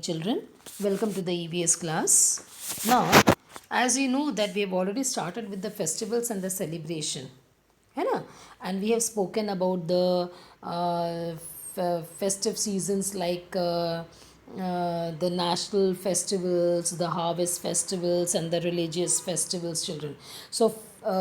Children, welcome to the EVS class. Now, as you know that we have already started with the festivals and the celebration, है ना? And we have spoken about the festive seasons like the national festivals, the harvest festivals, and the religious festivals, children. So,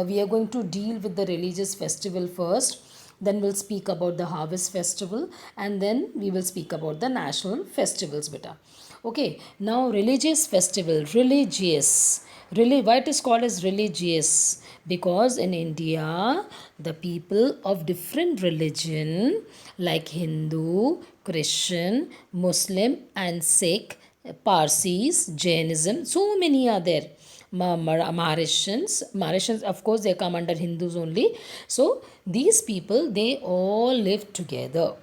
we are going to deal with the religious festival first, then we'll speak about the harvest festival, and then we will speak about the national festivals, beta. Okay, now religious festival, religious. Really, why it is called as religious? Because in India, the people of different religion like Hindu, Christian, Muslim, and Sikh, Parsis, Jainism, so many are there. Mauritians, of course, they come under Hindus only. So these people, they all live together.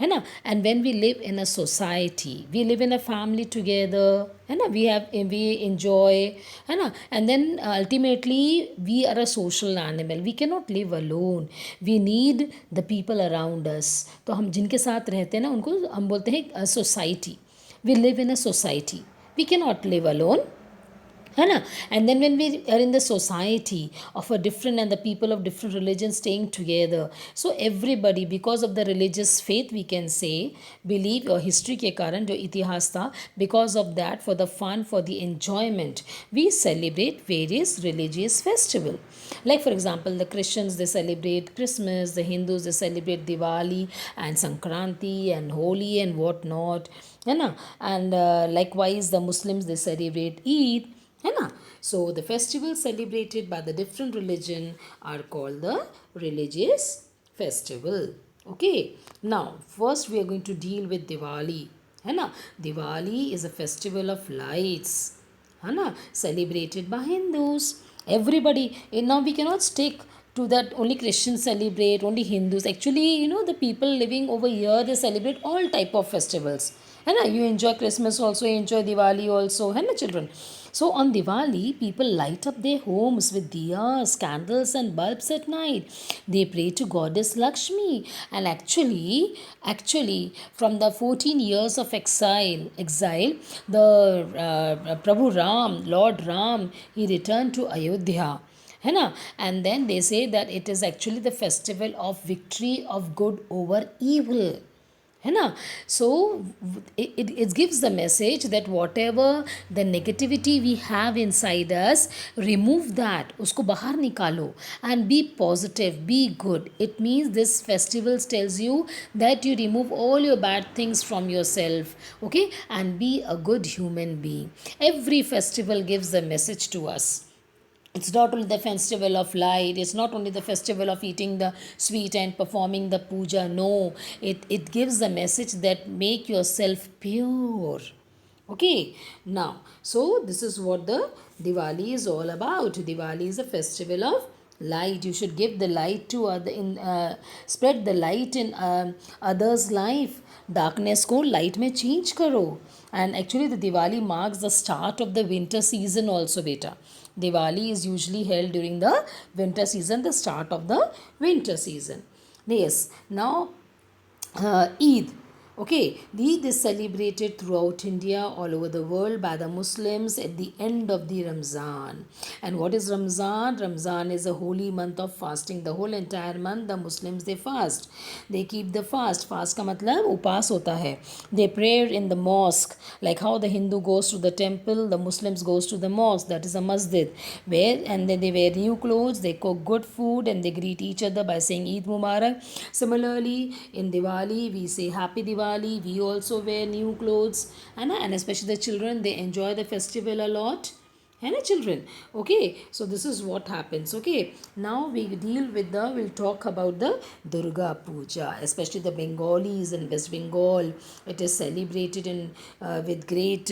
है ना? And when we live in a society, we live in a family together, है ना? We enjoy, है ना? And then ultimately we are a social animal. We cannot live alone. We need the people around us. तो हम जिनके साथ रहते हैं ना, उनको हम बोलते हैं society. We live in a society. We cannot live alone. है ना? And then when we are in the society of a different and the people of different religions staying together, so everybody because of the religious faith we can say believe or history के कारण जो इतिहास था, because of that, for the fun, for the enjoyment, we celebrate various religious festival. Like for example, the Christians, they celebrate Christmas, the Hindus, they celebrate Diwali and Sankranti and Holi and what not, है ना? And likewise the Muslims, they celebrate Eid, है ना? So the festivals celebrated by the different religion are called the religious festival. Okay, now first we are going to deal with Diwali, है ना? Diwali is a festival of lights, है ना? Celebrated by Hindus. Everybody, and now we cannot stick to that only Christians celebrate, only Hindus. Actually, the people living over here, they celebrate all type of festivals, है ना? You enjoy Christmas also, you enjoy Diwali also, है ना, children? So on Diwali, people light up their homes with diyas, candles, and bulbs at night. They pray to Goddess Lakshmi. And actually, from the 14 years of exile, the Prabhu Ram, Lord Ram, he returned to Ayodhya. है ना? And then they say that it is actually the festival of victory of good over evil. है ना? So it gives the message that whatever the negativity we have inside us, remove that, उसको बाहर निकालो and be positive, be good. It means this festival tells you that you remove all your bad things from yourself, okay, and be a good human being. Every festival gives a message to us. It's not only the festival of light, it's not only the festival of eating the sweet and performing the puja. No, it gives the message that make yourself pure. Okay, now, so this is what the Diwali is all about. Diwali is a festival of light. You should give the light to spread the light in others' life. Darkness को light में change करो. And actually the Diwali marks the start of the winter season also, beta. Diwali is usually held during the winter season, the start of the winter season. Yes, now Eid. Okay, Eid is celebrated throughout India, all over the world by the Muslims at the end of the Ramzan. And what is Ramzan? Ramzan is a holy month of fasting. The whole entire month, the Muslims, they fast. They keep the fast. Fast का मतलब उपास होता है. They pray in the mosque, like how the Hindu goes to the temple, the Muslims goes to the mosque. That is a masjid. And then they wear new clothes, they cook good food, and they greet each other by saying Eid Mubarak. Similarly, in Diwali, we say Happy Diwali. We also wear new clothes, and especially the children, they enjoy the festival a lot. है ना, children? Okay, so this is what happens. Okay, now we'll talk about the Durga Puja, especially the Bengalis in West Bengal. It is celebrated with great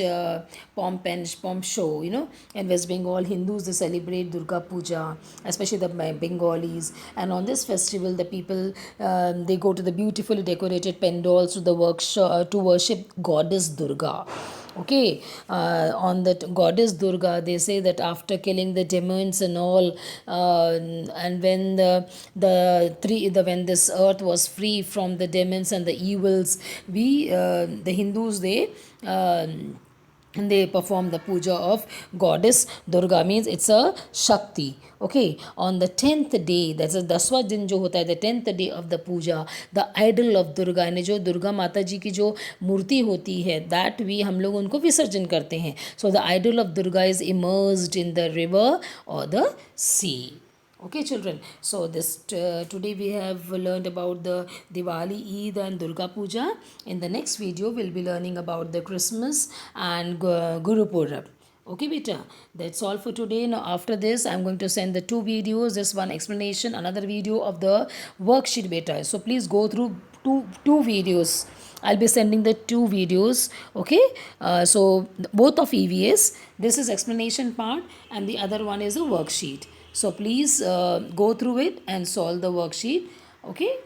pomp and pomp show. In West Bengal, Hindus, they celebrate Durga Puja, especially the Bengalis. And on this festival, the people, they go to the beautifully decorated pandals to the workshop to worship Goddess Durga. Okay, on the goddess Durga, they say that after killing the demons and all, and when when this earth was free from the demons and the evils, we the Hindus, they perform the puja of goddess Durga, means it's a Shakti. Okay, on the 10th day, that's a दसवां दिन जो होता है, the 10th day of the puja, the idol of Durga, यानी जो दुर्गा माता जी की जो मूर्ति होती है, that we हम लोग उनको विसर्जन करते हैं. So the idol of Durga is immersed in the river or the sea. Okay, children. So today we have learned about the Diwali, Eid, and Durga Puja. In the next video, we'll be learning about the Christmas and Guru Purab. Okay, beta. That's all for today. Now, after this, I'm going to send the two videos. This one explanation, another video of the worksheet, beta. So please go through two videos. I'll be sending the two videos. Okay. So both of EVS. This is explanation part, and the other one is a worksheet. So please go through it and solve the worksheet. Okay.